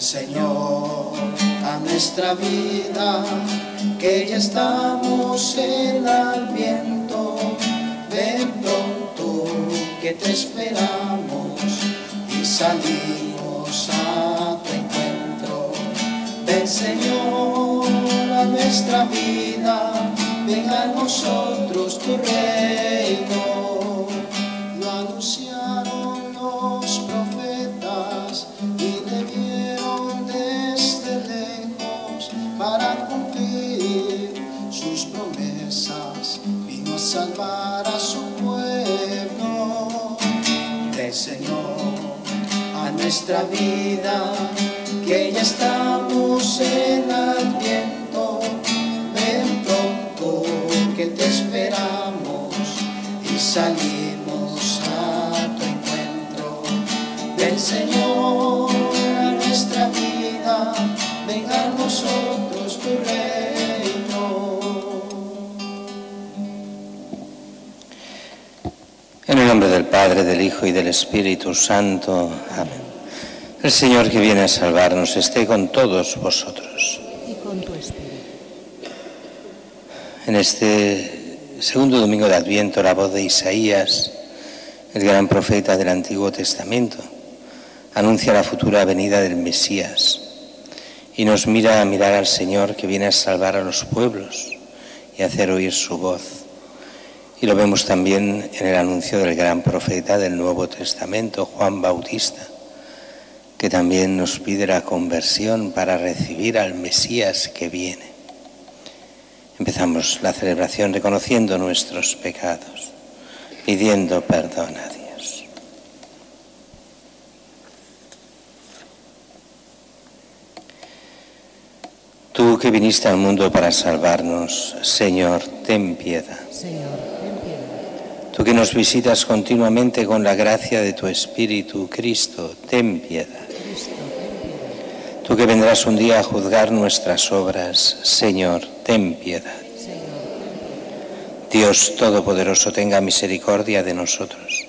Señor, a nuestra vida, que ya estamos en Adviento. Ven pronto, que te esperamos y salimos a tu encuentro. Ven, Señor, a nuestra vida, ven a nosotros tu reino. Lo anunciaron los profetas y le vieron desde lejos. Para cumplir sus promesas vino a salvar a su pueblo. Ven, Señor, a nuestra vida, que ya estamos en Adviento. Ven pronto, que te esperamos y salimos a tu encuentro. Ven, Señor, a nuestra vida, ven a nosotros tu reino. En el nombre del Padre, del Hijo y del Espíritu Santo. Amén. El Señor que viene a salvarnos esté con todos vosotros. Y con tu espíritu. En este segundo domingo de Adviento, la voz de Isaías, el gran profeta del Antiguo Testamento, anuncia la futura venida del Mesías y nos mira a mirar al Señor que viene a salvar a los pueblos y a hacer oír su voz. Y lo vemos también en el anuncio del gran profeta del Nuevo Testamento, Juan Bautista, que también nos pide la conversión para recibir al Mesías que viene. Empezamos la celebración reconociendo nuestros pecados, pidiendo perdón a Dios. Tú que viniste al mundo para salvarnos, Señor, ten piedad. Señor, ten piedad. Tú que nos visitas continuamente con la gracia de tu Espíritu, Cristo, ten piedad. Cristo, ten piedad. Tú que vendrás un día a juzgar nuestras obras, Señor, ten piedad. Señor, ten piedad. Dios Todopoderoso, tenga misericordia de nosotros,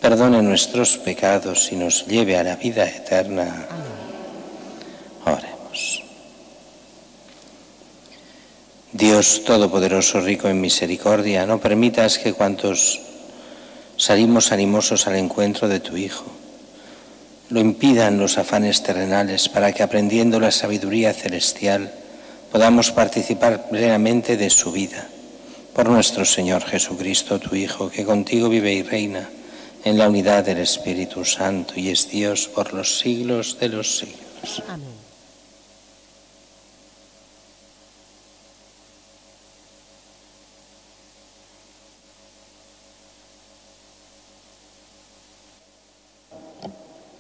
perdone nuestros pecados y nos lleve a la vida eterna. Amén. Oremos. Dios Todopoderoso, rico en misericordia, no permitas que cuantos salimos animosos al encuentro de tu Hijo lo impidan los afanes terrenales, para que, aprendiendo la sabiduría celestial, podamos participar plenamente de su vida. Por nuestro Señor Jesucristo, tu Hijo, que contigo vive y reina en la unidad del Espíritu Santo y es Dios por los siglos de los siglos. Amén.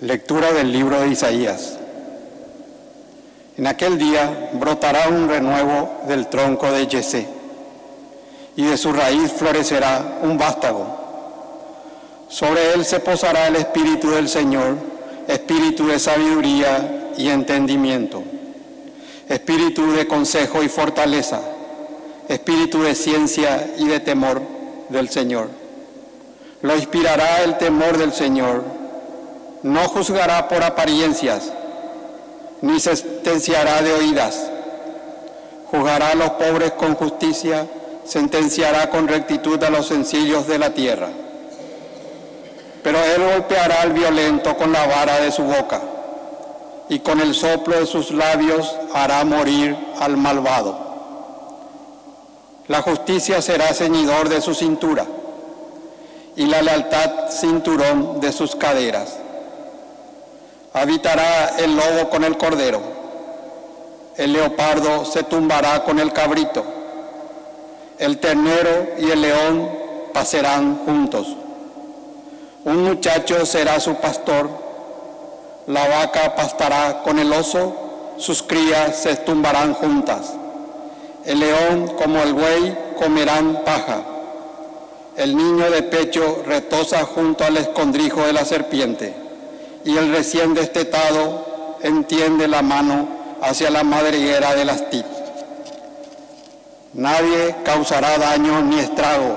Lectura del libro de Isaías. En aquel día brotará un renuevo del tronco de Yesé, y de su raíz florecerá un vástago. Sobre él se posará el Espíritu del Señor, Espíritu de sabiduría y entendimiento, Espíritu de consejo y fortaleza, Espíritu de ciencia y de temor del Señor. Lo inspirará el temor del Señor. No juzgará por apariencias, ni sentenciará de oídas. Juzgará a los pobres con justicia, sentenciará con rectitud a los sencillos de la tierra. Pero él golpeará al violento con la vara de su boca, y con el soplo de sus labios hará morir al malvado. La justicia será ceñidor de su cintura, y la lealtad cinturón de sus caderas. Habitará el lobo con el cordero, el leopardo se tumbará con el cabrito, el ternero y el león pasarán juntos. Un muchacho será su pastor, la vaca pastará con el oso, sus crías se tumbarán juntas. El león como el buey comerán paja, el niño de pecho retoza junto al escondrijo de la serpiente. Y el recién destetado entiende la mano hacia la madriguera del astid. Nadie causará daño ni estrago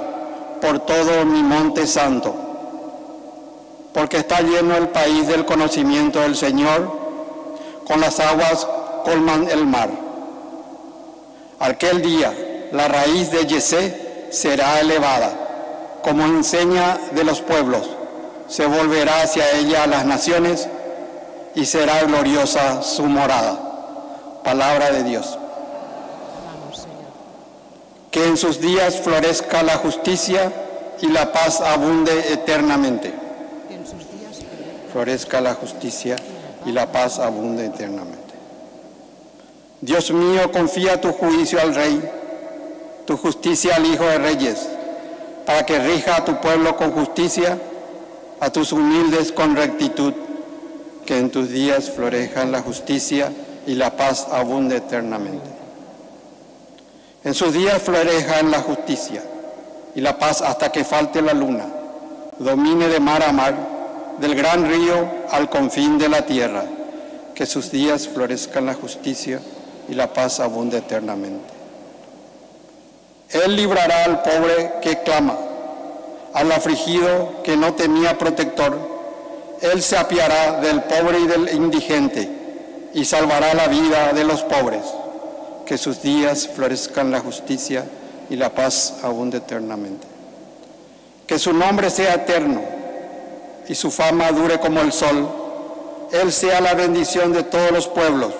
por todo mi monte santo, porque está lleno el país del conocimiento del Señor, con las aguas colman el mar. Aquel día la raíz de Yesé será elevada, como enseña de los pueblos, se volverá hacia ella a las naciones y será gloriosa su morada. Palabra de Dios. Vamos, Señor. Que en sus días florezca la justicia y la paz abunde eternamente. Que en sus días Florezca la justicia y la paz abunde eternamente. Dios mío, confía tu juicio al Rey, tu justicia al Hijo de Reyes, para que rija a tu pueblo con justicia, a tus humildes con rectitud, que en tus días florezcan la justicia y la paz abunde eternamente. En sus días florezcan la justicia y la paz hasta que falte la luna, domine de mar a mar, del gran río al confín de la tierra, que sus días florezcan la justicia y la paz abunde eternamente. Él librará al pobre que clama, al afligido que no tenía protector. Él se apiará del pobre y del indigente y salvará la vida de los pobres. Que sus días florezcan la justicia y la paz abunde eternamente. Que su nombre sea eterno y su fama dure como el sol. Él sea la bendición de todos los pueblos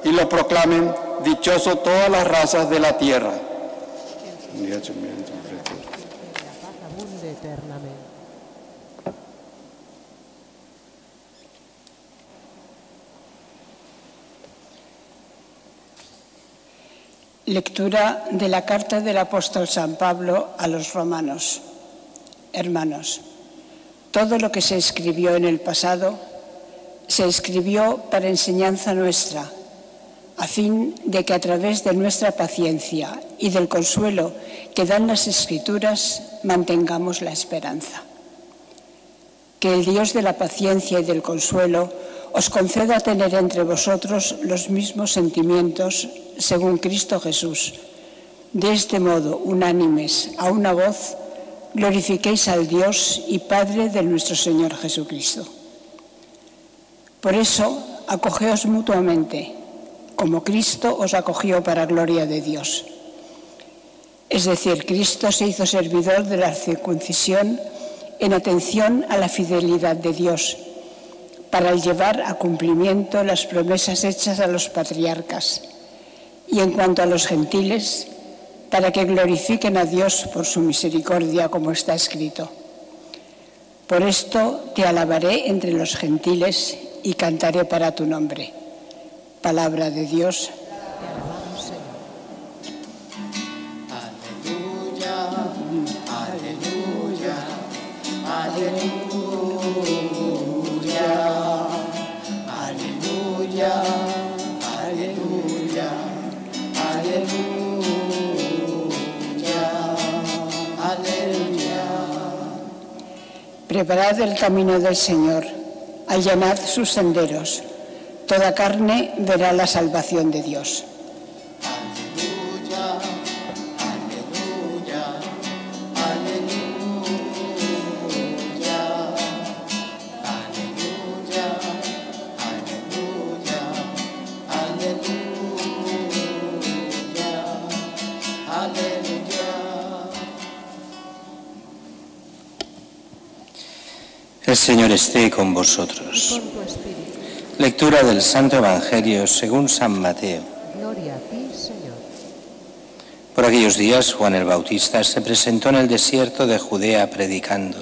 y lo proclamen dichoso todas las razas de la tierra. que la paz abunde eternamente. Lectura de la carta del apóstol San Pablo a los romanos. Hermanos, todo lo que se escribió en el pasado se escribió para enseñanza nuestra, a fin de que a través de nuestra paciencia y del consuelo que dan las Escrituras mantengamos la esperanza. Que el Dios de la paciencia y del consuelo os conceda tener entre vosotros los mismos sentimientos según Cristo Jesús. De este modo, unánimes, a una voz, glorifiquéis al Dios y Padre de nuestro Señor Jesucristo. Por eso, acogeos mutuamente, como Cristo os acogió para gloria de Dios. Es decir, Cristo se hizo servidor de la circuncisión en atención a la fidelidad de Dios, para llevar a cumplimiento las promesas hechas a los patriarcas, y en cuanto a los gentiles, para que glorifiquen a Dios por su misericordia, como está escrito. Por esto te alabaré entre los gentiles y cantaré para tu nombre. Palabra de Dios. Te alabamos, Señor. Aleluya, aleluya, aleluya, aleluya, aleluya, aleluya. Preparad el camino del Señor, allanad sus senderos. Toda carne verá la salvación de Dios. Aleluya, aleluya, aleluya, aleluya, aleluya, aleluya, aleluya. El Señor esté con vosotros. Con tu espíritu. Lectura del Santo Evangelio según San Mateo. Gloria a ti, Señor. Por aquellos días Juan el Bautista se presentó en el desierto de Judea predicando: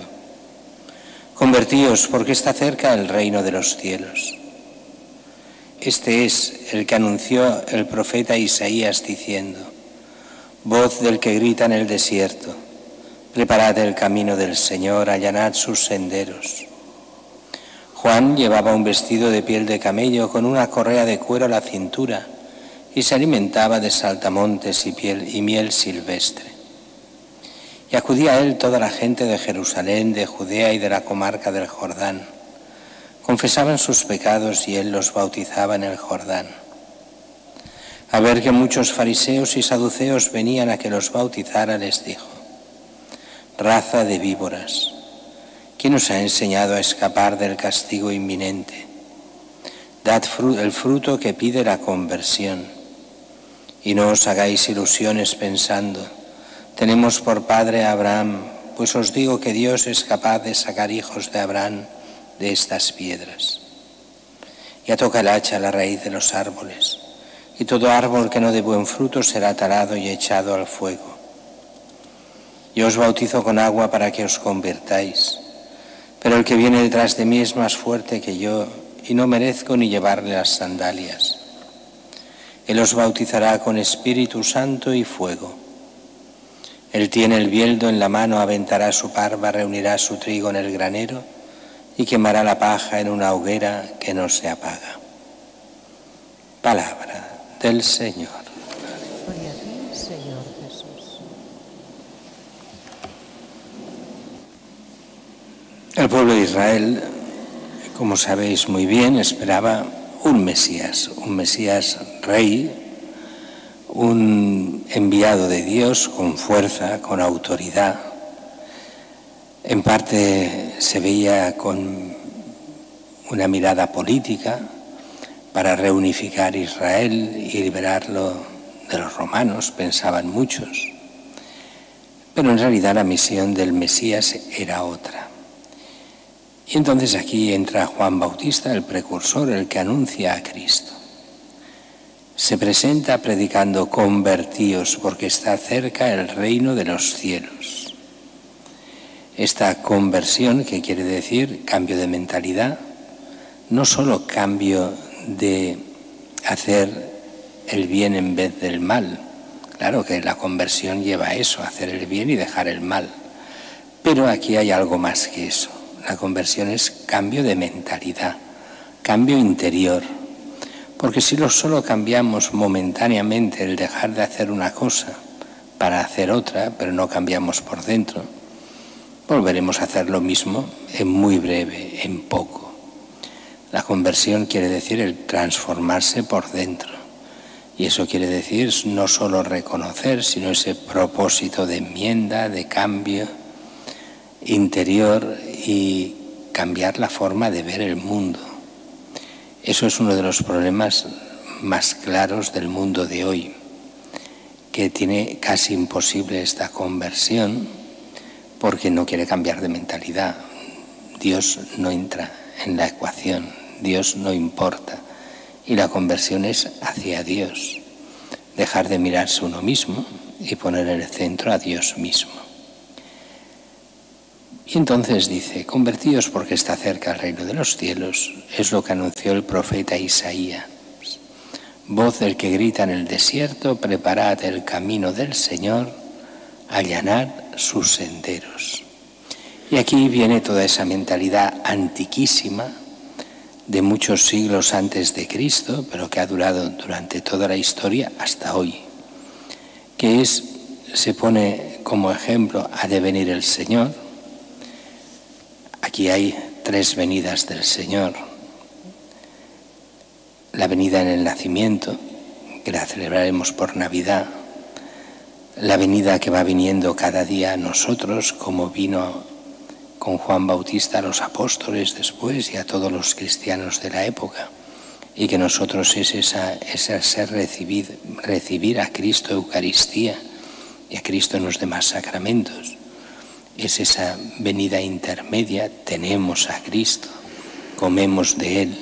Convertíos, porque está cerca el reino de los cielos. Este es el que anunció el profeta Isaías diciendo: Voz del que grita en el desierto, preparad el camino del Señor, allanad sus senderos. Juan llevaba un vestido de piel de camello con una correa de cuero a la cintura y se alimentaba de saltamontes y miel silvestre. Y acudía a él toda la gente de Jerusalén, de Judea y de la comarca del Jordán. Confesaban sus pecados y él los bautizaba en el Jordán. A ver que muchos fariseos y saduceos venían a que los bautizara, les dijo: Raza de víboras, ¿quién os ha enseñado a escapar del castigo inminente? Dad el fruto que pide la conversión y no os hagáis ilusiones pensando, tenemos por padre a Abraham, pues os digo que Dios es capaz de sacar hijos de Abraham de estas piedras. Ya toca el hacha a la raíz de los árboles, y todo árbol que no dé buen fruto será talado y echado al fuego. Yo os bautizo con agua para que os convirtáis, pero el que viene detrás de mí es más fuerte que yo, y no merezco ni llevarle las sandalias. Él os bautizará con Espíritu Santo y fuego. Él tiene el bieldo en la mano, aventará su parva, reunirá su trigo en el granero y quemará la paja en una hoguera que no se apaga. Palabra del Señor. Gloria a ti, Señor Jesús. El pueblo de Israel, como sabéis muy bien, esperaba un Mesías rey, un enviado de Dios con fuerza, con autoridad. En parte se veía con una mirada política para reunificar Israel y liberarlo de los romanos, pensaban muchos. Pero en realidad la misión del Mesías era otra. Y entonces aquí entra Juan Bautista, el precursor, el que anuncia a Cristo. Se presenta predicando: convertíos, porque está cerca el reino de los cielos. Esta conversión, que quiere decir cambio de mentalidad, no solo cambio de hacer el bien en vez del mal. Claro que la conversión lleva a eso, a hacer el bien y dejar el mal. Pero aquí hay algo más que eso. La conversión es cambio de mentalidad, cambio interior. Porque si solo cambiamos momentáneamente el dejar de hacer una cosa para hacer otra, pero no cambiamos por dentro, volveremos a hacer lo mismo en muy breve, en poco. La conversión quiere decir el transformarse por dentro. Y eso quiere decir no solo reconocer, sino ese propósito de enmienda, de cambio interior y cambiar la forma de ver el mundo. Eso es uno de los problemas más claros del mundo de hoy, que tiene casi imposible esta conversión porque no quiere cambiar de mentalidad. Dios no entra en la ecuación, Dios no importa, y la conversión es hacia Dios, dejar de mirarse uno mismo y poner en el centro a Dios mismo. Y entonces dice: convertíos porque está cerca el reino de los cielos. Es lo que anunció el profeta Isaías. Voz del que grita en el desierto: preparad el camino del Señor, allanad sus senderos. Y aquí viene toda esa mentalidad antiquísima de muchos siglos antes de Cristo, pero que ha durado durante toda la historia hasta hoy, que se pone como ejemplo: ha de venir el Señor. Aquí hay 3 venidas del Señor. La venida en el nacimiento, que la celebraremos por Navidad. La venida que va viniendo cada día a nosotros, como vino con Juan Bautista a los apóstoles después y a todos los cristianos de la época. Y que nosotros es recibir a Cristo Eucaristía y a Cristo en los demás sacramentos. Es esa venida intermedia, tenemos a Cristo, comemos de Él.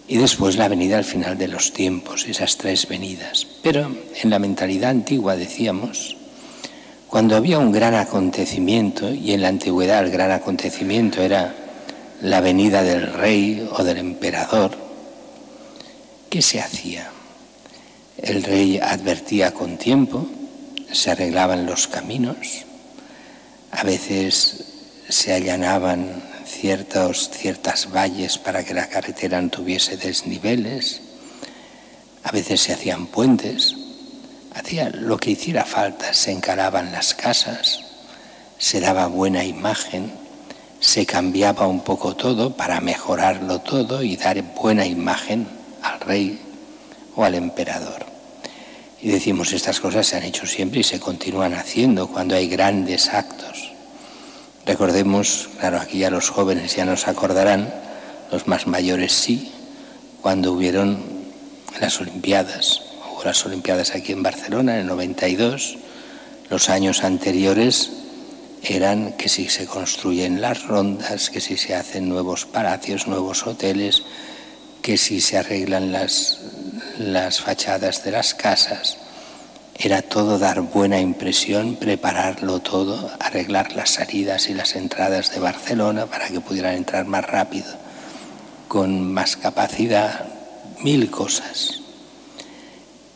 Y después la venida al final de los tiempos, esas 3 venidas. Pero en la mentalidad antigua, decíamos, cuando había un gran acontecimiento, y en la antigüedad el gran acontecimiento era la venida del rey o del emperador, ¿qué se hacía? El rey advertía con tiempo, se arreglaban los caminos. A veces se allanaban ciertas valles para que la carretera no tuviese desniveles. A veces se hacían puentes. Hacía lo que hiciera falta. Se encalaban las casas, se daba buena imagen, se cambiaba un poco todo para mejorarlo todo y dar buena imagen al rey o al emperador. Y decimos, estas cosas se han hecho siempre y se continúan haciendo cuando hay grandes actos. Recordemos, claro, aquí ya los jóvenes ya nos acordarán, los más mayores sí, cuando hubieron las Olimpiadas. Hubo las Olimpiadas aquí en Barcelona en el 92. Los años anteriores eran que si se construyen las rondas, que si se hacen nuevos palacios, nuevos hoteles, que si se arreglan las fachadas de las casas. Era todo dar buena impresión, prepararlo todo, arreglar las salidas y las entradas de Barcelona para que pudieran entrar más rápido, con más capacidad, 1000 cosas.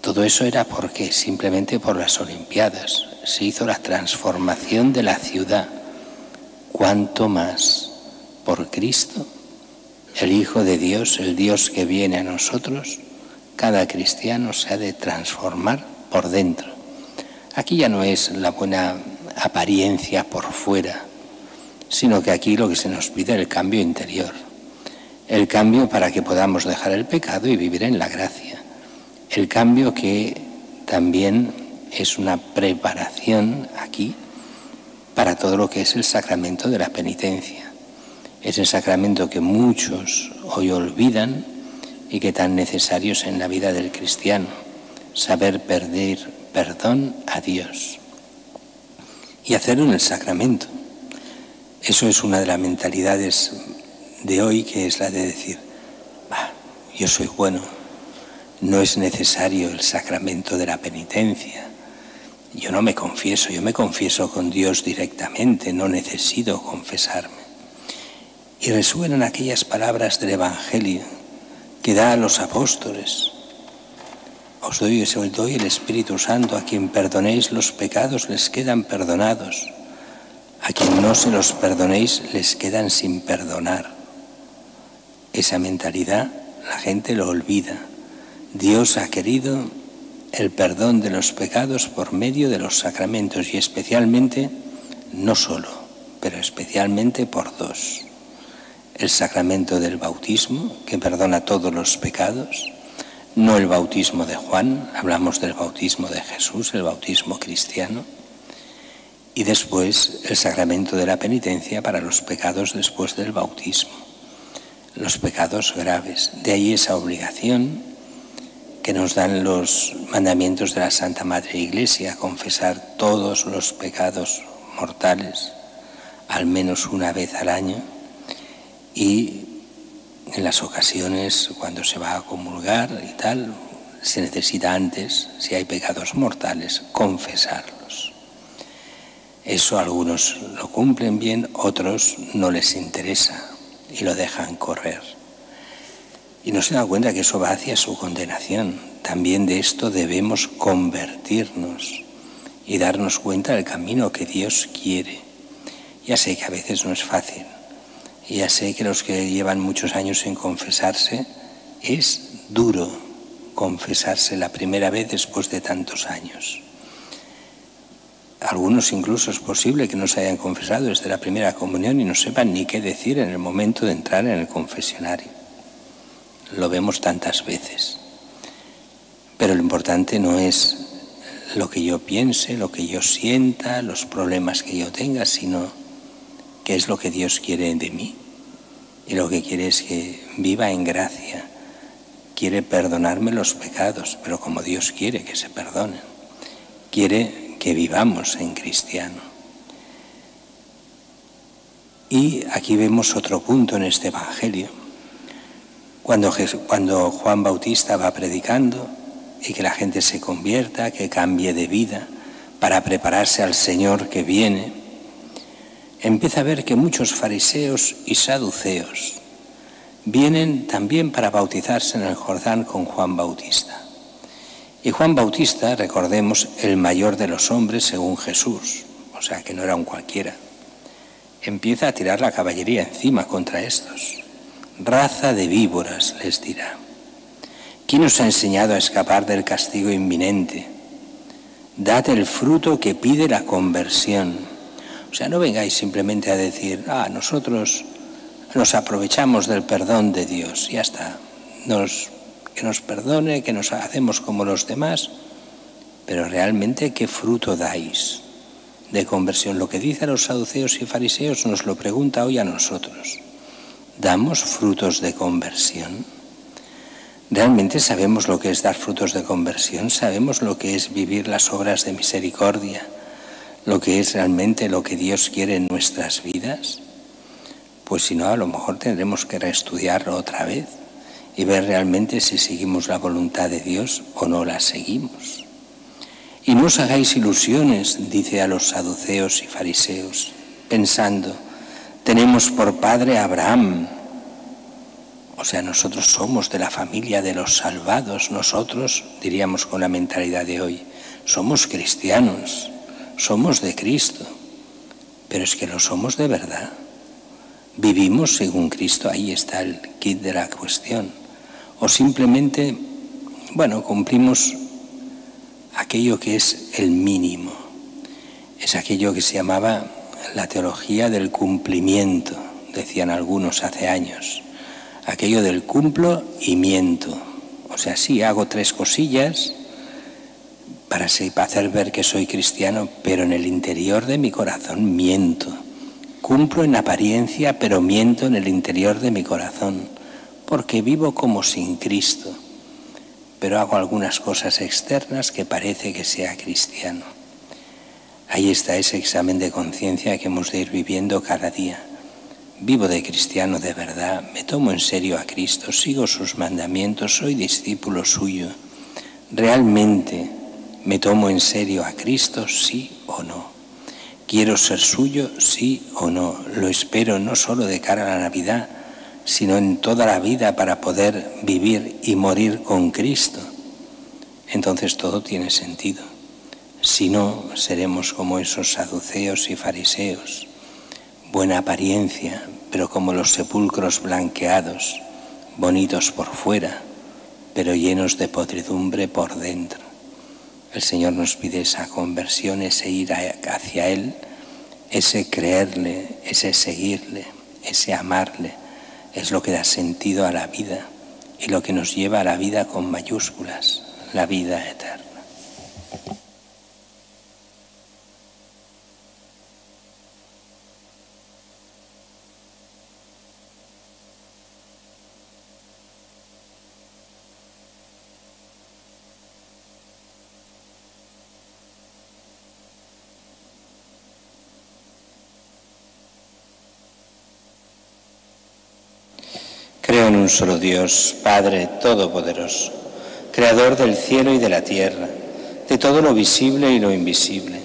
Todo eso era porque simplemente por las Olimpiadas se hizo la transformación de la ciudad. Cuanto más por Cristo, el Hijo de Dios, el Dios que viene a nosotros, cada cristiano se ha de transformar por dentro. Aquí ya no es la buena apariencia por fuera, sino que aquí lo que se nos pide es el cambio interior. El cambio para que podamos dejar el pecado y vivir en la gracia. El cambio que también es una preparación aquí para todo lo que es el sacramento de la penitencia. Es el sacramento que muchos hoy olvidan y que tan necesario es en la vida del cristiano. Saber pedir perdón a Dios y hacerlo en el sacramento. Eso es una de las mentalidades de hoy, que es la de decir, yo soy bueno, no es necesario el sacramento de la penitencia. Yo no me confieso, yo me confieso con Dios directamente, no necesito confesarme. Y resuenan aquellas palabras del Evangelio que da a los apóstoles. Os doy el Espíritu Santo, a quien perdonéis los pecados les quedan perdonados, a quien no se los perdonéis les quedan sin perdonar. Esa mentalidad la gente lo olvida. Dios ha querido el perdón de los pecados por medio de los sacramentos y especialmente, no solo, pero especialmente por dos. El sacramento del bautismo, que perdona todos los pecados, no el bautismo de Juan, hablamos del bautismo de Jesús, el bautismo cristiano, y después el sacramento de la penitencia para los pecados después del bautismo, los pecados graves. De ahí esa obligación que nos dan los mandamientos de la Santa Madre Iglesia, confesar todos los pecados mortales al menos una vez al año, y en las ocasiones cuando se va a comulgar y tal, se necesita antes, si hay pecados mortales, confesarlos. Eso algunos lo cumplen bien, otros no les interesa y lo dejan correr. Y no se da cuenta que eso va hacia su condenación. También de esto debemos convertirnos y darnos cuenta del camino que Dios quiere. Ya sé que a veces no es fácil. Y ya sé que los que llevan muchos años sin confesarse, es duro confesarse la primera vez después de tantos años. Algunos incluso es posible que no se hayan confesado desde la primera comunión y no sepan ni qué decir en el momento de entrar en el confesionario. Lo vemos tantas veces. Pero lo importante no es lo que yo piense, lo que yo sienta, los problemas que yo tenga, sino qué es lo que Dios quiere de mí. Y lo que quiere es que viva en gracia. Quiere perdonarme los pecados, pero como Dios quiere que se perdonen. Quiere que vivamos en cristiano. Y aquí vemos otro punto en este Evangelio. Cuando Juan Bautista va predicando y que la gente se convierta, que cambie de vida para prepararse al Señor que viene, empieza a ver que muchos fariseos y saduceos vienen también para bautizarse en el Jordán con Juan Bautista. Y Juan Bautista, recordemos, el mayor de los hombres según Jesús, o sea que no era un cualquiera, empieza a tirar la caballería encima contra estos. Raza de víboras, les dirá. ¿Quién os ha enseñado a escapar del castigo inminente? Dad el fruto que pide la conversión. O sea, no vengáis simplemente a decir, nosotros nos aprovechamos del perdón de Dios, ya está. Que nos perdone, que nos hacemos como los demás, pero realmente, ¿qué fruto dais de conversión? Lo que dicen los saduceos y fariseos nos lo pregunta hoy a nosotros. ¿Damos frutos de conversión? ¿Realmente sabemos lo que es dar frutos de conversión? ¿Sabemos lo que es vivir las obras de misericordia? ¿Lo que es realmente lo que Dios quiere en nuestras vidas? Pues si no, a lo mejor tendremos que reestudiarlo otra vez y ver realmente si seguimos la voluntad de Dios o no la seguimos. Y no os hagáis ilusiones, dice a los saduceos y fariseos, pensando, tenemos por padre a Abraham. O sea, nosotros somos de la familia de los salvados, nosotros, diríamos con la mentalidad de hoy, somos cristianos, somos de Cristo, pero es que lo somos de verdad. Vivimos según Cristo, ahí está el kit de la cuestión. O simplemente, cumplimos aquello que es el mínimo. Es aquello que se llamaba la teología del cumplimiento, decían algunos hace años. Aquello del cumplo y miento. O sea, sí, hago 3 cosillas para hacer ver que soy cristiano, pero en el interior de mi corazón miento. Cumplo en apariencia, pero miento en el interior de mi corazón, porque vivo como sin Cristo, pero hago algunas cosas externas que parece que sea cristiano. Ahí está ese examen de conciencia que hemos de ir viviendo cada día. Vivo de cristiano de verdad, me tomo en serio a Cristo, sigo sus mandamientos, soy discípulo suyo. ¿Realmente me tomo en serio a Cristo, sí o no? ¿Quiero ser suyo, sí o no? Lo espero no solo de cara a la Navidad, sino en toda la vida para poder vivir y morir con Cristo. Entonces todo tiene sentido. Si no, seremos como esos saduceos y fariseos. Buena apariencia, pero como los sepulcros blanqueados, bonitos por fuera, pero llenos de podredumbre por dentro. El Señor nos pide esa conversión, ese ir hacia Él, ese creerle, ese seguirle, ese amarle. Es lo que da sentido a la vida y lo que nos lleva a la vida con mayúsculas, la vida eterna. Creo en un solo Dios, Padre Todopoderoso, Creador del cielo y de la tierra, de todo lo visible y lo invisible.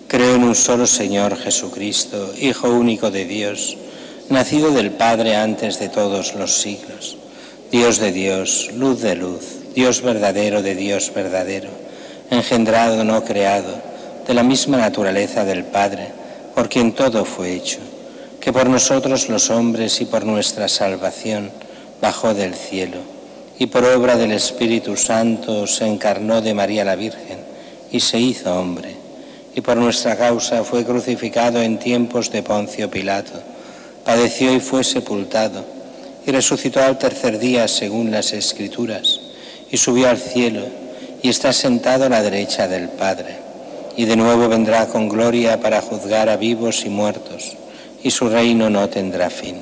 Creo en un solo Señor Jesucristo, Hijo único de Dios, nacido del Padre antes de todos los siglos, Dios de Dios, luz de luz, Dios verdadero de Dios verdadero, engendrado, no creado, de la misma naturaleza del Padre, por quien todo fue hecho, que por nosotros los hombres y por nuestra salvación bajó del cielo, y por obra del Espíritu Santo se encarnó de María la Virgen y se hizo hombre, y por nuestra causa fue crucificado en tiempos de Poncio Pilato, padeció y fue sepultado, y resucitó al tercer día según las Escrituras, y subió al cielo, y está sentado a la derecha del Padre, y de nuevo vendrá con gloria para juzgar a vivos y muertos, y su reino no tendrá fin.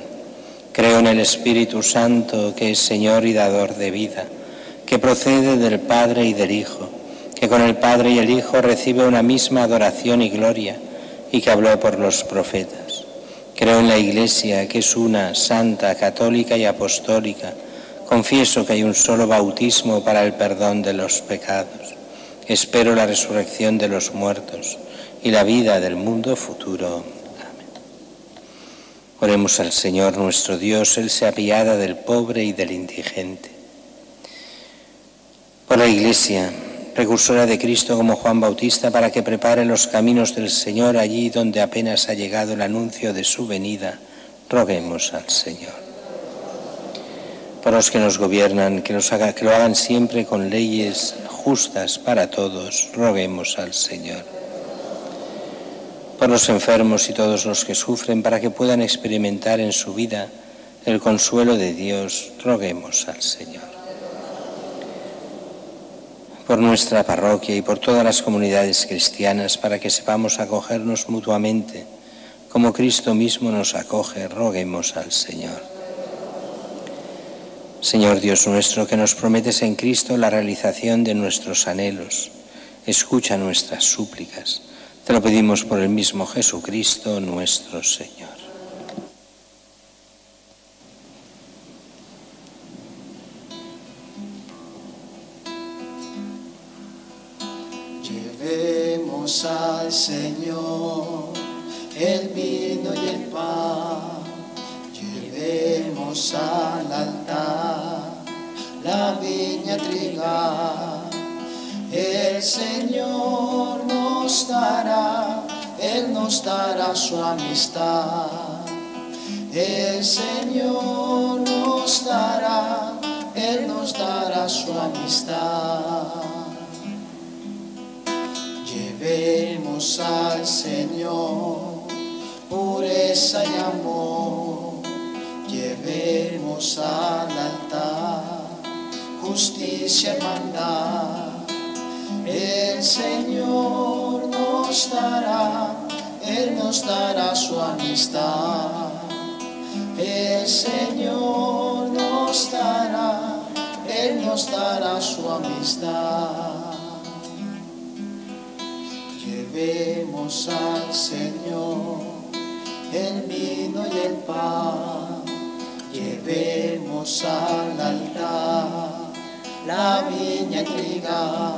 Creo en el Espíritu Santo, que es Señor y dador de vida, que procede del Padre y del Hijo, que con el Padre y el Hijo recibe una misma adoración y gloria, y que habló por los profetas. Creo en la Iglesia, que es una, santa, católica y apostólica. Confieso que hay un solo bautismo para el perdón de los pecados. Espero la resurrección de los muertos y la vida del mundo futuro. Oremos al Señor nuestro Dios, Él se apiada del pobre y del indigente. Por la Iglesia, precursora de Cristo como Juan Bautista, para que prepare los caminos del Señor allí donde apenas ha llegado el anuncio de su venida, roguemos al Señor. Por los que nos gobiernan, que lo hagan siempre con leyes justas para todos, roguemos al Señor. Por los enfermos y todos los que sufren, para que puedan experimentar en su vida el consuelo de Dios, roguemos al Señor. Por nuestra parroquia y por todas las comunidades cristianas, para que sepamos acogernos mutuamente, como Cristo mismo nos acoge, roguemos al Señor. Señor Dios nuestro, que nos prometes en Cristo la realización de nuestros anhelos, escucha nuestras súplicas. Te lo pedimos por el mismo Jesucristo nuestro Señor. Llevemos al Señor el vino y el pan, llevemos al altar la viña trigal. El Señor nos dará, Él nos dará su amistad. El Señor nos dará, Él nos dará su amistad. Llevemos al Señor pureza y amor, llevemos al altar justicia y hermandad. El Señor nos dará, Él nos dará su amistad. El Señor nos dará, Él nos dará su amistad. Llevemos al Señor el vino y el pan, llevemos al altar la viña y trigal.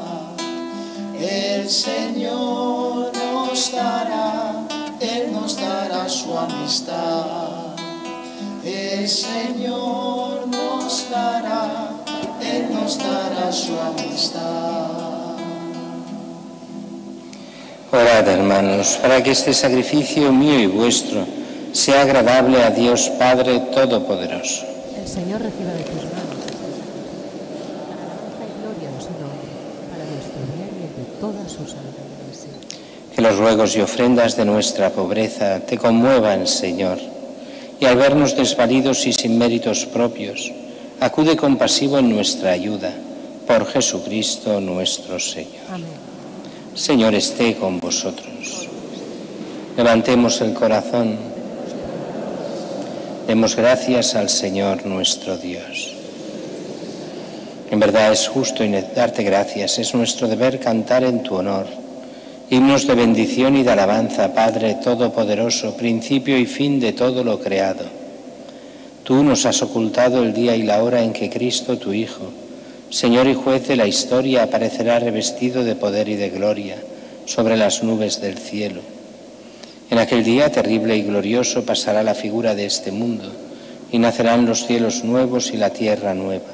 El Señor nos dará, Él nos dará su amistad. El Señor nos dará, Él nos dará su amistad. Orad, hermanos, para que este sacrificio mío y vuestro sea agradable a Dios Padre Todopoderoso. El Señor reciba de tus manos para alabanza y gloria de su nombre, para nuestro bien y el de toda su santa Iglesia. Que los ruegos y ofrendas de nuestra pobreza te conmuevan, Señor, y al vernos desvalidos y sin méritos propios, acude compasivo en nuestra ayuda, por Jesucristo nuestro Señor. Amén. Señor, esté con vosotros. Levantemos el corazón. Demos gracias al Señor nuestro Dios. En verdad es justo y darte gracias, es nuestro deber cantar en tu honor himnos de bendición y de alabanza, Padre Todopoderoso, principio y fin de todo lo creado. Tú nos has ocultado el día y la hora en que Cristo, tu Hijo, Señor y Juez de la historia, aparecerá revestido de poder y de gloria sobre las nubes del cielo. En aquel día terrible y glorioso pasará la figura de este mundo y nacerán los cielos nuevos y la tierra nueva.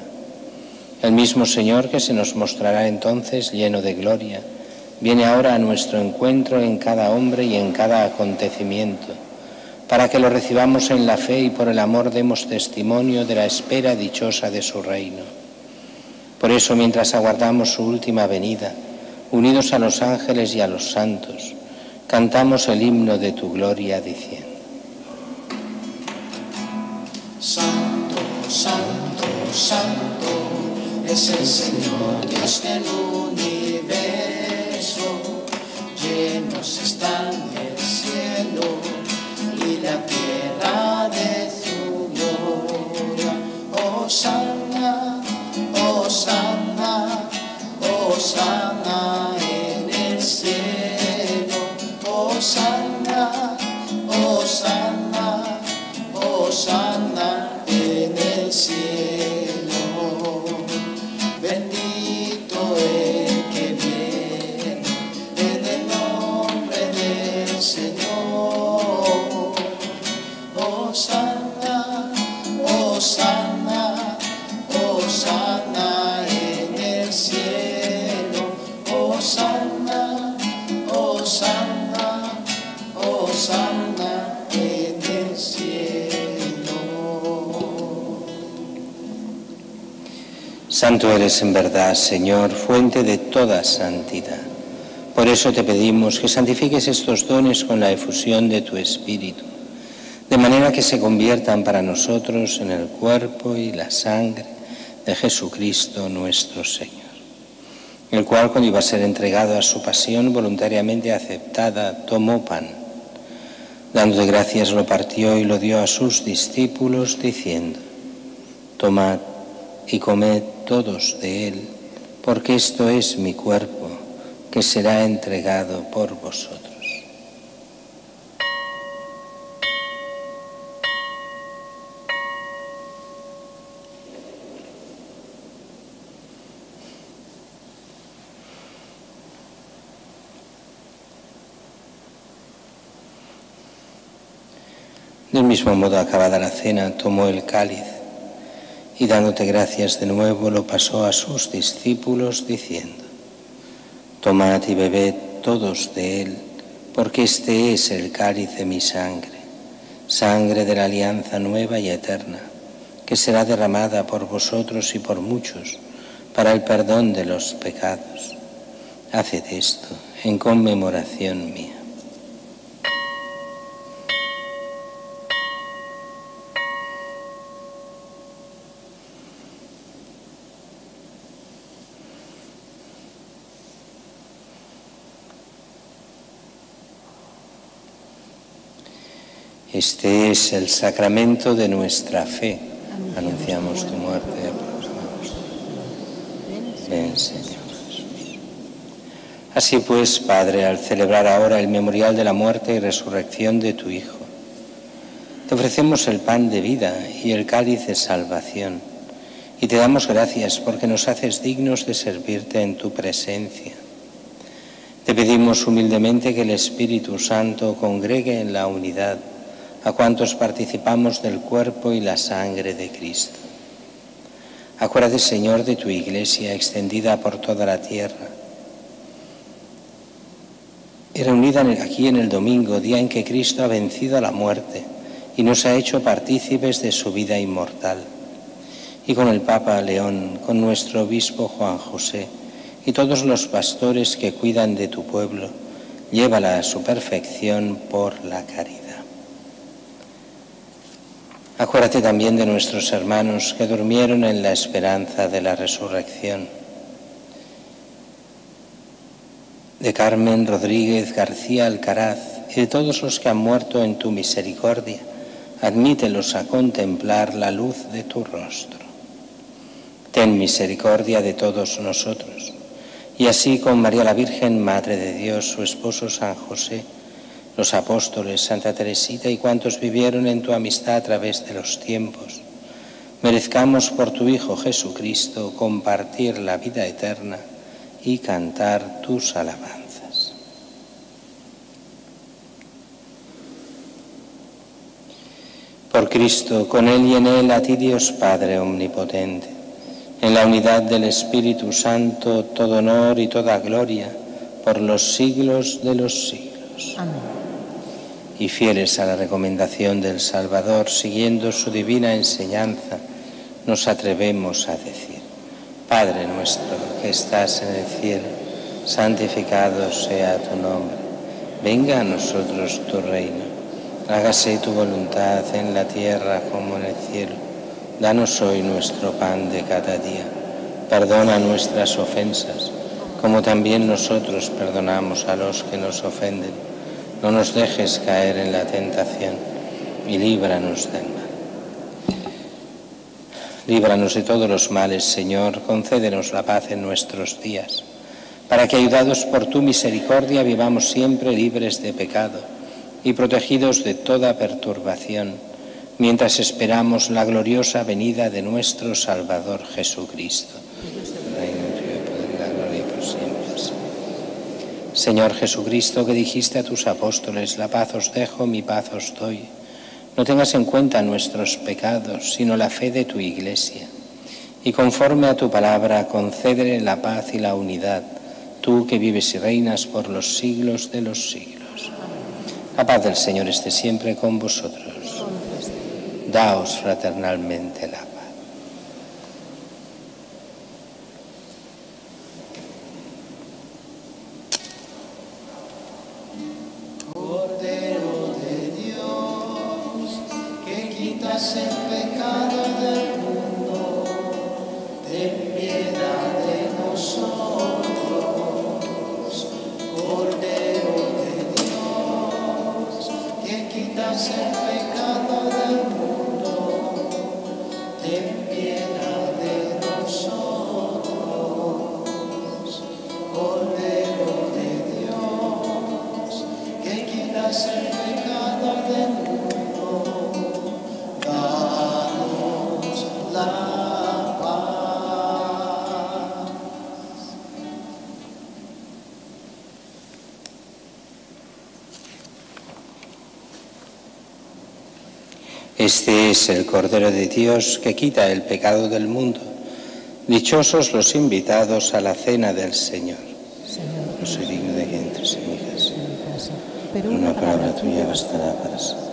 El mismo Señor que se nos mostrará entonces lleno de gloria, viene ahora a nuestro encuentro en cada hombre y en cada acontecimiento, para que lo recibamos en la fe y por el amor demos testimonio de la espera dichosa de su reino. Por eso, mientras aguardamos su última venida, unidos a los ángeles y a los santos, cantamos el himno de tu gloria diciendo: Santo, santo, santo, es el Señor Dios del universo. Llenos están el cielo y la tierra de su gloria. Hosanna, Hosanna, Hosanna en el cielo. Hosanna, Hosanna, Hosanna en el cielo. Bendito el que viene en el nombre del Señor. Hosanna, Hosanna, Hosanna en el cielo. Hosanna, Hosanna, Hosanna en el cielo. Santo eres en verdad, Señor, fuente de toda santidad. Por eso te pedimos que santifiques estos dones con la efusión de tu Espíritu, de manera que se conviertan para nosotros en el cuerpo y la sangre de Jesucristo nuestro Señor, el cual, cuando iba a ser entregado a su pasión voluntariamente aceptada, tomó pan. Dando gracias lo partió y lo dio a sus discípulos, diciendo: Tomad y comed todos de él, porque esto es mi cuerpo, que será entregado por vosotros. Del mismo modo, acabada la cena, tomó el cáliz y dándote gracias de nuevo lo pasó a sus discípulos diciendo: tomad y bebed todos de él, porque este es el cáliz de mi sangre, sangre de la alianza nueva y eterna, que será derramada por vosotros y por muchos para el perdón de los pecados. Haced esto en conmemoración mía. Este es el sacramento de nuestra fe. Anunciamos tu muerte y proclamamos. Ven, Señor Jesús. Así pues, Padre, al celebrar ahora el memorial de la muerte y resurrección de tu Hijo, te ofrecemos el pan de vida y el cáliz de salvación, y te damos gracias porque nos haces dignos de servirte en tu presencia. Te pedimos humildemente que el Espíritu Santo congregue en la unidad a cuantos participamos del cuerpo y la sangre de Cristo. Acuérdate, Señor, de tu Iglesia extendida por toda la tierra y reunida aquí en el domingo, día en que Cristo ha vencido a la muerte y nos ha hecho partícipes de su vida inmortal. Y con el Papa León, con nuestro obispo Juan José y todos los pastores que cuidan de tu pueblo, llévala a su perfección por la caridad. Acuérdate también de nuestros hermanos que durmieron en la esperanza de la resurrección. De Carmen Rodríguez García Alcaraz y de todos los que han muerto en tu misericordia, admítelos a contemplar la luz de tu rostro. Ten misericordia de todos nosotros, y así con María la Virgen, Madre de Dios, su esposo San José, los apóstoles, Santa Teresita y cuantos vivieron en tu amistad a través de los tiempos, merezcamos por tu Hijo Jesucristo compartir la vida eterna y cantar tus alabanzas. Por Cristo, con Él y en Él, a ti Dios Padre omnipotente, en la unidad del Espíritu Santo, todo honor y toda gloria por los siglos de los siglos. Amén. Y fieles a la recomendación del Salvador, siguiendo su divina enseñanza, nos atrevemos a decir: Padre nuestro que estás en el cielo, santificado sea tu nombre. Venga a nosotros tu reino. Hágase tu voluntad en la tierra como en el cielo. Danos hoy nuestro pan de cada día. Perdona nuestras ofensas, como también nosotros perdonamos a los que nos ofenden. No nos dejes caer en la tentación y líbranos del mal. Líbranos de todos los males, Señor, concédenos la paz en nuestros días, para que, ayudados por tu misericordia, vivamos siempre libres de pecado y protegidos de toda perturbación, mientras esperamos la gloriosa venida de nuestro Salvador Jesucristo. Señor Jesucristo, que dijiste a tus apóstoles: la paz os dejo, mi paz os doy. No tengas en cuenta nuestros pecados, sino la fe de tu Iglesia. Y conforme a tu palabra, concédele la paz y la unidad, tú que vives y reinas por los siglos de los siglos. La paz del Señor esté siempre con vosotros. Daos fraternalmente la paz. Cordero de Dios, que quitas el pecado del mundo, ten piedad de nosotros. Cordero de Dios, que quitas el pecado del mundo, ten piedad de nosotros. Este es el Cordero de Dios que quita el pecado del mundo. Dichosos los invitados a la cena del Señor. Señor, No soy digno de que entres en mi casa. en mi casa, pero Una palabra tuya bastará para salvar.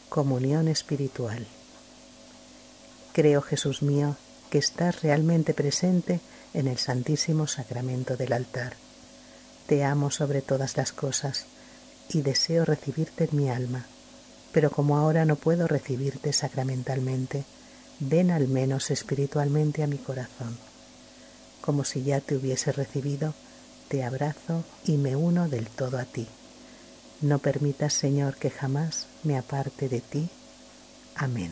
Comunión espiritual. Creo, Jesús mío, que estás realmente presente en el Santísimo Sacramento del altar. Te amo sobre todas las cosas y deseo recibirte en mi alma, pero como ahora no puedo recibirte sacramentalmente, ven al menos espiritualmente a mi corazón. Como si ya te hubiese recibido, te abrazo y me uno del todo a ti. No permitas, Señor, que jamás me aparte de ti. Amén.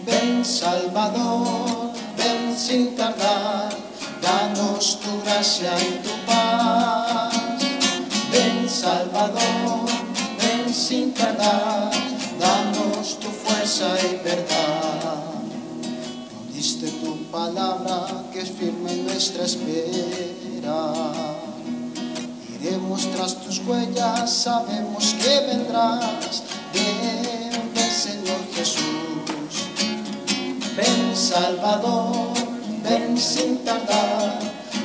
Ven Salvador, ven sin tardar, danos tu gracia y tu paz. Ven Salvador, ven sin tardar, danos tu fuerza y verdad. Nos diste tu palabra que es firme nuestra espera. Iremos tras tus huellas, sabemos que vendrás. Ven, ven Señor Jesús. Ven Salvador, ven sin tardar,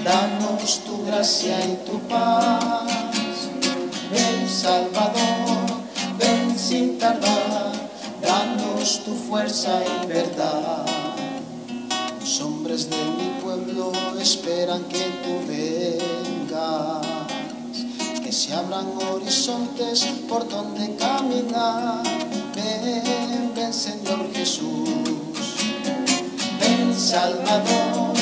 danos tu gracia y tu paz. Ven Salvador, ven sin tardar, danos tu fuerza y verdad. Los hombres de mi pueblo esperan que tú vengas, que se abran horizontes por donde caminar. Ven, ven Señor Jesús. Ven Salvador,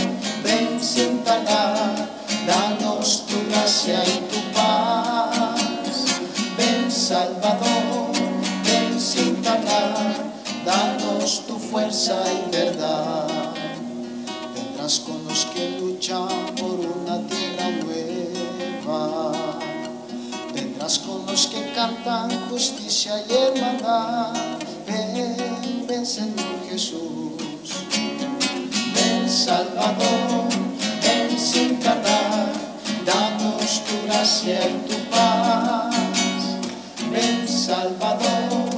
ven sin tardar, danos tu gracia y tu paz. Ven Salvador, ven sin tardar, danos tu fuerza y verdad. Vendrás con los que luchan por una tierra nueva. Vendrás con los que cantan justicia y hermandad. Ven, ven Señor Jesús. Ven Salvador, ven sin tardar, danos tu gracia y tu paz. Ven Salvador,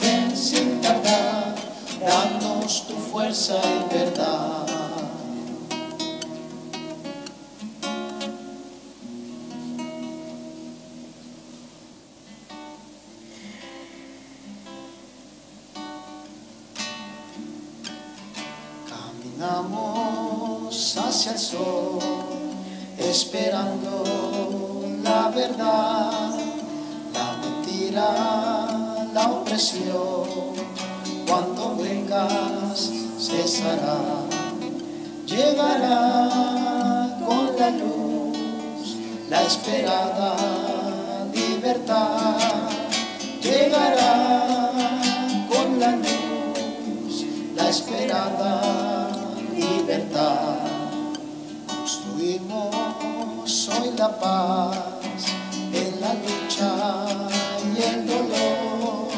ven sin tardar, danos tu fuerza y verdad. Caminamos hacia el sol, esperando la verdad, la mentira, la opresión. Cuando vengas cesará, llegará con la luz, la esperada libertad. Llegará con la luz, la esperada libertad. Construimos hoy la paz en la lucha y el dolor.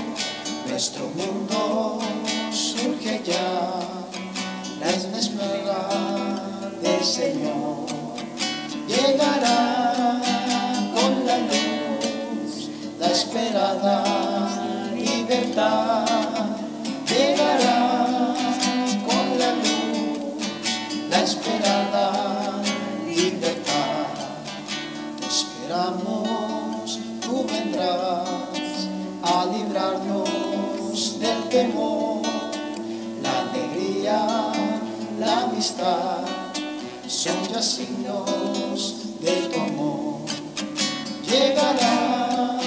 Nuestro mundo surge ya, la espera del Señor. Llegará con la luz, la esperada libertad. Llegará con la luz, la esperada libertad. Te amistad son ya signos de tu amor. Llegará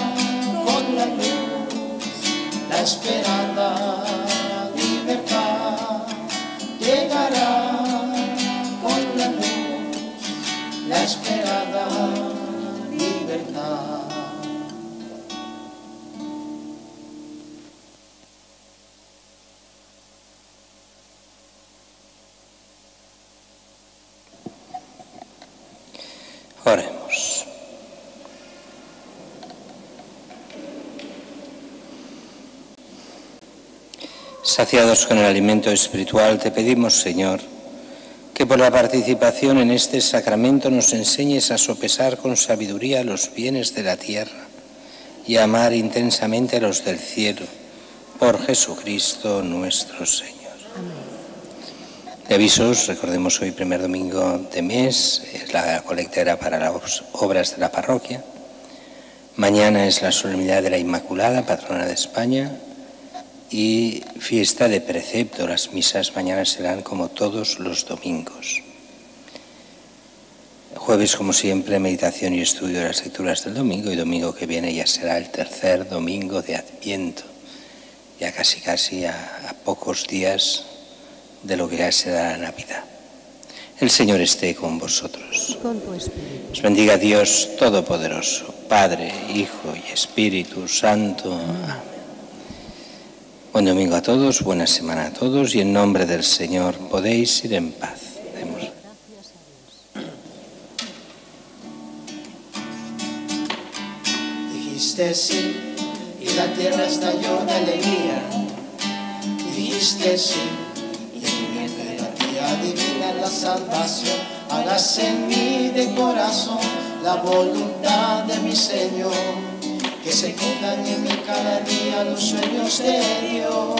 con la luz la esperada libertad. Llegará con la luz la esperada libertad. Oremos. Saciados con el alimento espiritual, te pedimos, Señor, que por la participación en este sacramento nos enseñes a sopesar con sabiduría los bienes de la tierra y a amar intensamente a los del cielo, por Jesucristo nuestro Señor. De avisos, recordemos hoy primer domingo de mes, es la colecta para las obras de la parroquia. Mañana es la solemnidad de la Inmaculada, patrona de España, y fiesta de precepto. Las misas mañana serán como todos los domingos. Jueves, como siempre, meditación y estudio de las lecturas del domingo, y domingo que viene ya será el tercer domingo de Adviento, ya casi a pocos días de lo que ya será la Navidad. El Señor esté con vosotros. Con tu espíritu. Os bendiga Dios Todopoderoso, Padre, Hijo y Espíritu Santo. Amén. Buen domingo a todos, buena semana a todos, y en nombre del Señor podéis ir en paz. Demos. Dijiste sí y la tierra estalló de alegría. Dijiste sí y en vientre la tía divina la salvación. Hágase en mí de corazón la voluntad de mi Señor. Que se cumplan en mí cada día los sueños de Dios.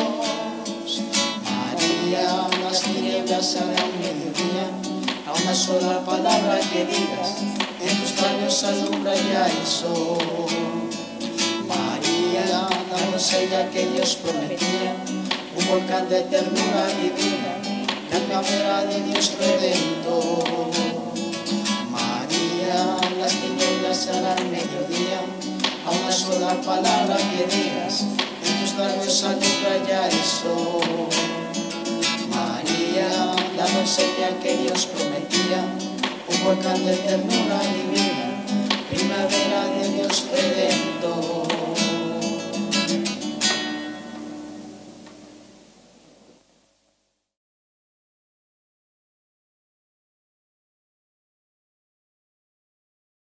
María, las tinieblas harán mediodía. A una sola palabra que digas, en tus labios alumbra ya el sol. María, la doncella que Dios prometía, un volcán de ternura divina, cañamera de Dios redentor. María, las tinieblas harán mediodía. A una sola palabra que digas, en tus labios alumbra ya el sol. María, la doncella que Dios prometía, un volcán de ternura divina.